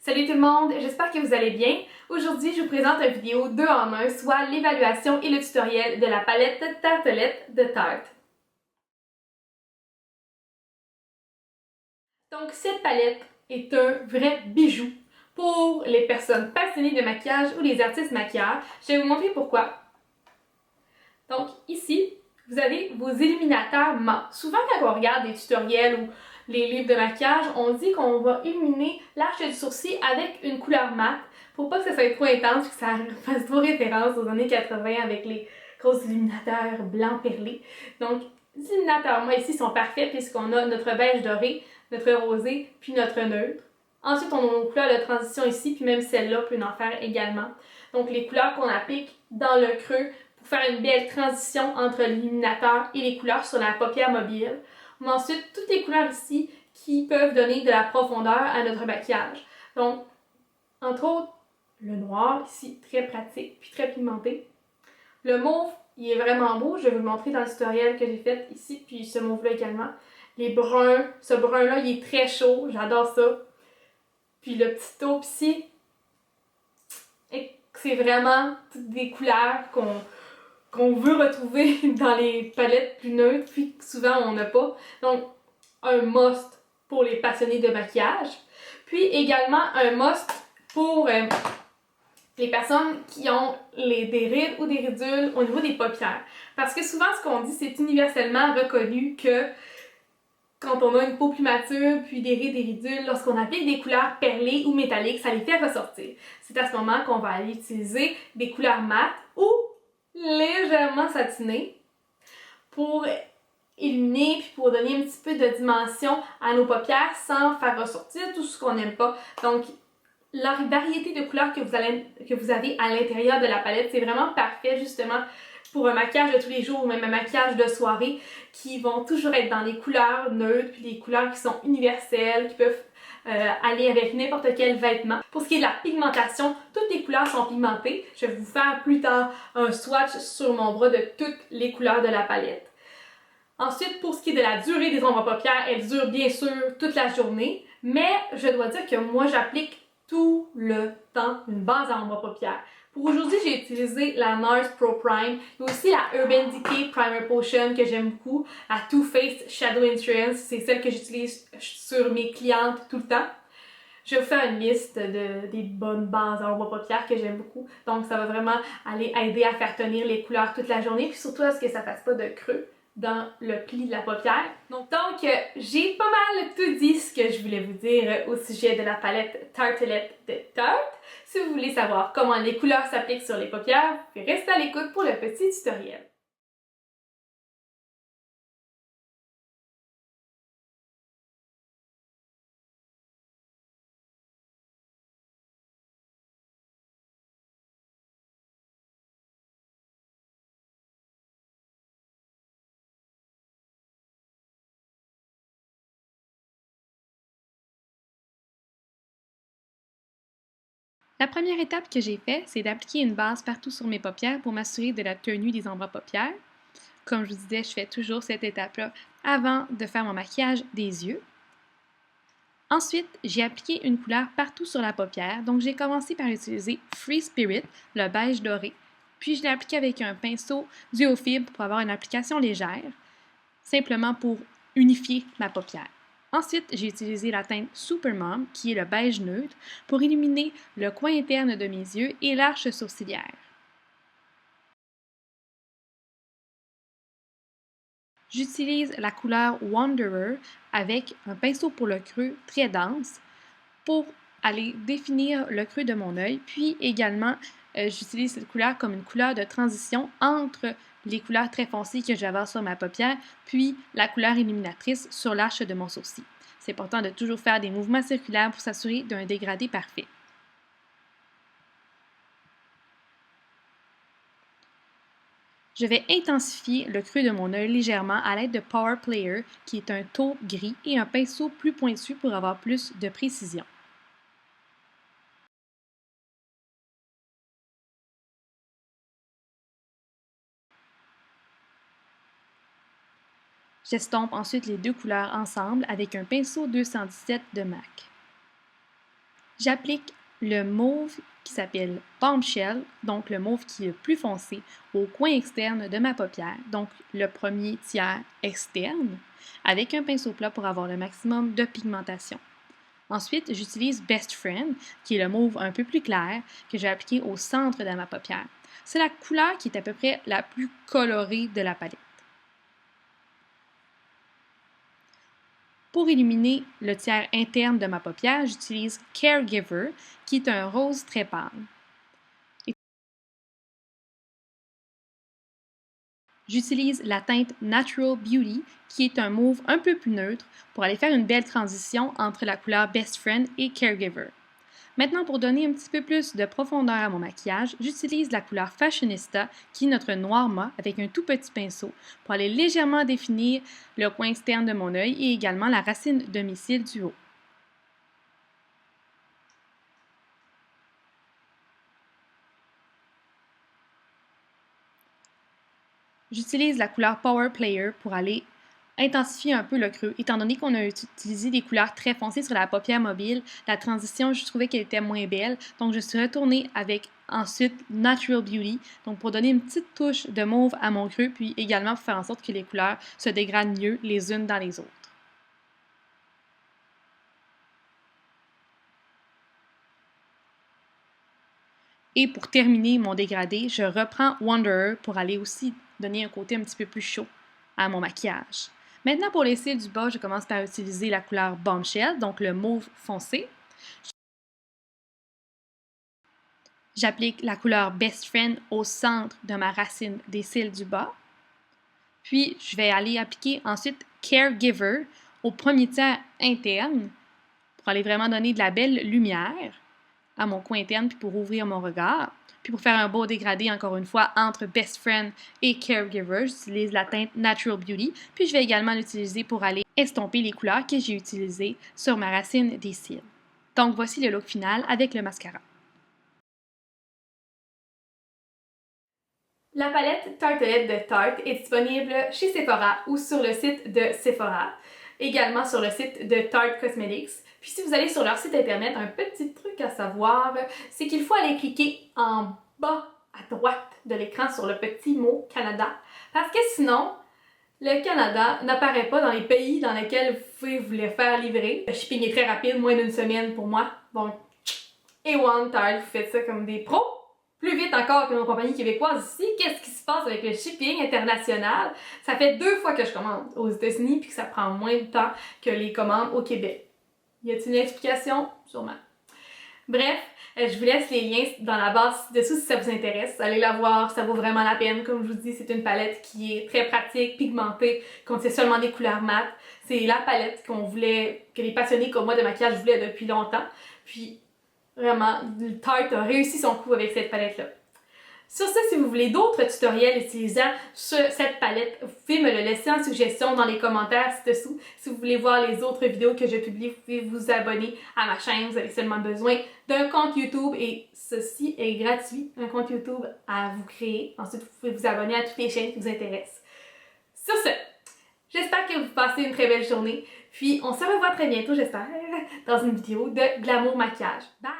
Salut tout le monde, j'espère que vous allez bien. Aujourd'hui, je vous présente une vidéo 2 en 1, soit l'évaluation et le tutoriel de la palette Tartelette de Tarte. Donc, cette palette est un vrai bijou pour les personnes passionnées de maquillage ou les artistes maquilleurs. Je vais vous montrer pourquoi. Donc, ici, vous avez vos illuminateurs mat. Souvent, quand on regarde des tutoriels ou les livres de maquillage, on dit qu'on va illuminer l'arche du sourcil avec une couleur mate pour pas que ça soit trop intense et que ça fasse trop référence aux années 80 avec les gros illuminateurs blancs perlés. Donc, les illuminateurs mat ici sont parfaits puisqu'on a notre beige doré, notre rosé, puis notre neutre. Ensuite, on a nos couleurs de transition ici, puis même celle-là peut en faire également. Donc, les couleurs qu'on applique dans le creux pour faire une belle transition entre l'illuminateur et les couleurs sur la paupière mobile. On a ensuite toutes les couleurs ici qui peuvent donner de la profondeur à notre maquillage. Donc, entre autres, le noir ici, très pratique puis très pigmenté. Le mauve, il est vraiment beau. Je vais vous le montrer dans le tutoriel que j'ai fait ici, puis ce mauve-là également. Les bruns, ce brun-là, il est très chaud. J'adore ça. Puis le petit taupe ici, c'est vraiment toutes des couleurs qu'on veut retrouver dans les palettes plus neutres, puis que souvent on n'a pas. Donc, un must pour les passionnés de maquillage. Puis également un must pour les personnes qui ont des rides ou des ridules au niveau des paupières. Parce que souvent, ce qu'on dit, c'est universellement reconnu que quand on a une peau plus mature, puis des rides et ridules, lorsqu'on applique des couleurs perlées ou métalliques, ça les fait ressortir. C'est à ce moment qu'on va aller utiliser des couleurs mates ou légèrement satinées pour illuminer puis pour donner un petit peu de dimension à nos paupières sans faire ressortir tout ce qu'on n'aime pas. Donc, la variété de couleurs que vous avez à l'intérieur de la palette, c'est vraiment parfait justement pour un maquillage de tous les jours ou même un maquillage de soirée qui vont toujours être dans les couleurs neutres puis des couleurs qui sont universelles, qui peuvent aller avec n'importe quel vêtement. Pour ce qui est de la pigmentation, toutes les couleurs sont pigmentées. Je vais vous faire plus tard un swatch sur mon bras de toutes les couleurs de la palette. Ensuite, pour ce qui est de la durée des ombres à paupières, elles durent bien sûr toute la journée, mais je dois dire que moi j'applique tout le temps une base à ombre à paupières. Pour aujourd'hui, j'ai utilisé la NARS Pro Prime. Il y a aussi la Urban Decay Primer Potion que j'aime beaucoup. La Too Faced Shadow Entrance, c'est celle que j'utilise sur mes clientes tout le temps. Je vais vous faire une liste des bonnes bases à ombre à paupières que j'aime beaucoup. Donc, ça va vraiment aller aider à faire tenir les couleurs toute la journée, puis surtout à ce que ça ne fasse pas de creux dans le pli de la paupière. Donc j'ai pas mal tout dit ce que je voulais vous dire au sujet de la palette Tartelette de Tarte. Si vous voulez savoir comment les couleurs s'appliquent sur les paupières, vous pouvez rester à l'écoute pour le petit tutoriel. La première étape que j'ai faite, c'est d'appliquer une base partout sur mes paupières pour m'assurer de la tenue des ombres à paupières. Comme je vous disais, je fais toujours cette étape-là avant de faire mon maquillage des yeux. Ensuite, j'ai appliqué une couleur partout sur la paupière, donc j'ai commencé par utiliser Free Spirit, le beige doré, puis je l'ai appliqué avec un pinceau duofibre pour avoir une application légère, simplement pour unifier ma paupière. Ensuite, j'ai utilisé la teinte Supermom, qui est le beige neutre, pour illuminer le coin interne de mes yeux et l'arche sourcilière. J'utilise la couleur Wanderer avec un pinceau pour le creux très dense pour aller définir le creux de mon œil, puis également j'utilise cette couleur comme une couleur de transition entre les couleurs très foncées que je vais avoir sur ma paupière, puis la couleur illuminatrice sur l'arche de mon sourcil. C'est important de toujours faire des mouvements circulaires pour s'assurer d'un dégradé parfait. Je vais intensifier le creux de mon œil légèrement à l'aide de Power Player, qui est un taupe gris, et un pinceau plus pointu pour avoir plus de précision. J'estompe ensuite les deux couleurs ensemble avec un pinceau 217 de MAC. J'applique le mauve qui s'appelle Bombshell, donc le mauve qui est le plus foncé, au coin externe de ma paupière, donc le premier tiers externe, avec un pinceau plat pour avoir le maximum de pigmentation. Ensuite, j'utilise Best Friend, qui est le mauve un peu plus clair, que j'ai appliqué au centre de ma paupière. C'est la couleur qui est à peu près la plus colorée de la palette. Pour illuminer le tiers interne de ma paupière, j'utilise Caregiver, qui est un rose très pâle. J'utilise la teinte Natural Beauty, qui est un mauve un peu plus neutre, pour aller faire une belle transition entre la couleur Best Friend et Caregiver. Maintenant, pour donner un petit peu plus de profondeur à mon maquillage, j'utilise la couleur Fashionista, qui est notre noir mat, avec un tout petit pinceau, pour aller légèrement définir le coin externe de mon œil et également la racine de mes cils du haut. J'utilise la couleur Power Player pour aller intensifier un peu le creux. Étant donné qu'on a utilisé des couleurs très foncées sur la paupière mobile, la transition, je trouvais qu'elle était moins belle. Donc, je suis retournée avec ensuite Natural Beauty, donc pour donner une petite touche de mauve à mon creux, puis également pour faire en sorte que les couleurs se dégradent mieux les unes dans les autres. Et pour terminer mon dégradé, je reprends Wanderer pour aller aussi donner un côté un petit peu plus chaud à mon maquillage. Maintenant, pour les cils du bas, je commence par utiliser la couleur Bombshell, donc le mauve foncé. J'applique la couleur Best Friend au centre de ma racine des cils du bas. Puis, je vais aller appliquer ensuite Caregiver au premier tiers interne pour aller vraiment donner de la belle lumière à mon coin interne, puis pour ouvrir mon regard. Puis pour faire un beau dégradé, encore une fois, entre Best Friend et Caregiver, j'utilise la teinte Natural Beauty. Puis je vais également l'utiliser pour aller estomper les couleurs que j'ai utilisées sur ma racine des cils. Donc voici le look final avec le mascara. La palette Tartelette de Tarte est disponible chez Sephora ou sur le site de Sephora, également sur le site de Tarte Cosmetics. Puis si vous allez sur leur site internet, un petit truc à savoir, c'est qu'il faut aller cliquer en bas à droite de l'écran sur le petit mot Canada, parce que sinon, le Canada n'apparaît pas dans les pays dans lesquels vous pouvez vous les faire livrer. Le shipping est très rapide, moins d'une semaine pour moi. Donc, A1 Tarte, vous faites ça comme des pros. Plus vite encore que nos compagnies québécoises ici. Qu'est-ce qui se passe avec le shipping international? Ça fait 2 fois que je commande aux États-Unis puis que ça prend moins de temps que les commandes au Québec. Y a-t-il une explication? Sûrement. Bref, je vous laisse les liens dans la barre ci-dessous si ça vous intéresse. Allez la voir, ça vaut vraiment la peine. Comme je vous dis, c'est une palette qui est très pratique, pigmentée, contient seulement des couleurs mates. C'est la palette que les passionnés comme moi de maquillage voulaient depuis longtemps. Puis, vraiment, Tarte a réussi son coup avec cette palette-là. Sur ce, si vous voulez d'autres tutoriels utilisant cette palette, vous pouvez me le laisser en suggestion dans les commentaires ci-dessous. Si vous voulez voir les autres vidéos que je publie, vous pouvez vous abonner à ma chaîne. Vous avez seulement besoin d'un compte YouTube et ceci est gratuit, un compte YouTube à vous créer. Ensuite, vous pouvez vous abonner à toutes les chaînes qui vous intéressent. Sur ce, j'espère que vous passez une très belle journée. Puis, on se revoit très bientôt, j'espère, dans une vidéo de Glamour Maquillage. Bye!